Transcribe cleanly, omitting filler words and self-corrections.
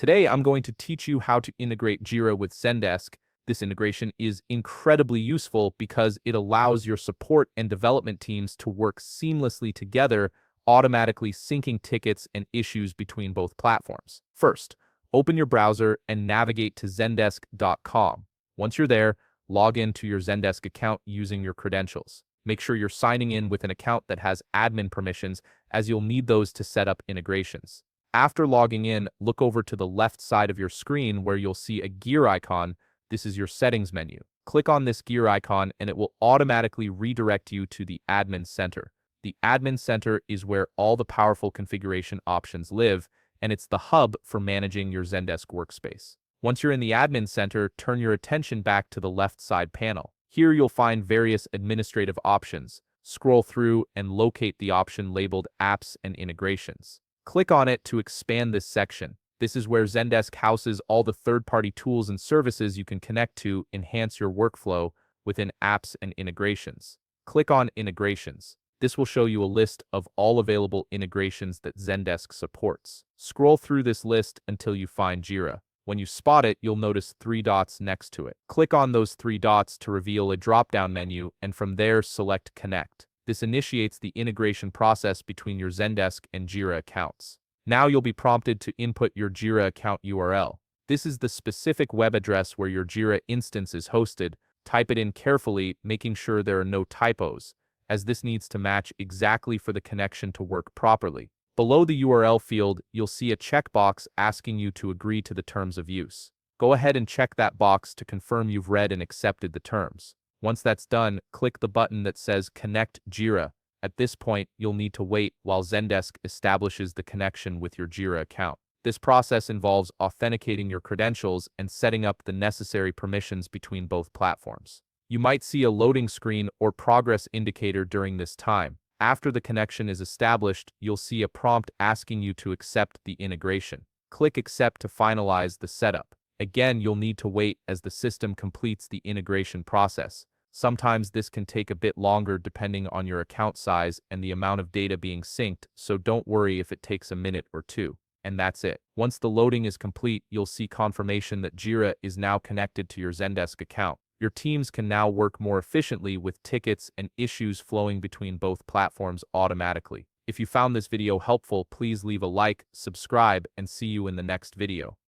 Today, I'm going to teach you how to integrate Jira with Zendesk. This integration is incredibly useful because it allows your support and development teams to work seamlessly together, automatically syncing tickets and issues between both platforms. First, open your browser and navigate to zendesk.com. Once you're there, log into your Zendesk account using your credentials. Make sure you're signing in with an account that has admin permissions, as you'll need those to set up integrations. After logging in, look over to the left side of your screen where you'll see a gear icon. This is your settings menu. Click on this gear icon and it will automatically redirect you to the Admin Center. The Admin Center is where all the powerful configuration options live, and it's the hub for managing your Zendesk workspace. Once you're in the Admin Center, turn your attention back to the left side panel. Here you'll find various administrative options. Scroll through and locate the option labeled Apps and Integrations. Click on it to expand this section. This is where Zendesk houses all the third-party tools and services you can connect to enhance your workflow within Apps and Integrations. Click on Integrations. This will show you a list of all available integrations that Zendesk supports. Scroll through this list until you find Jira. When you spot it, you'll notice 3 dots next to it. Click on those 3 dots to reveal a drop-down menu, and from there select Connect. This initiates the integration process between your Zendesk and Jira accounts. Now you'll be prompted to input your Jira account URL. This is the specific web address where your Jira instance is hosted. Type it in carefully, making sure there are no typos, as this needs to match exactly for the connection to work properly. Below the URL field, you'll see a checkbox asking you to agree to the terms of use. Go ahead and check that box to confirm you've read and accepted the terms. Once that's done, click the button that says Connect Jira. At this point, you'll need to wait while Zendesk establishes the connection with your Jira account. This process involves authenticating your credentials and setting up the necessary permissions between both platforms. You might see a loading screen or progress indicator during this time. After the connection is established, you'll see a prompt asking you to accept the integration. Click Accept to finalize the setup. Again, you'll need to wait as the system completes the integration process. Sometimes this can take a bit longer depending on your account size and the amount of data being synced, so don't worry if it takes a minute or two. And that's it. Once the loading is complete, you'll see confirmation that Jira is now connected to your Zendesk account. Your teams can now work more efficiently with tickets and issues flowing between both platforms automatically. If you found this video helpful, please leave a like, subscribe, and see you in the next video.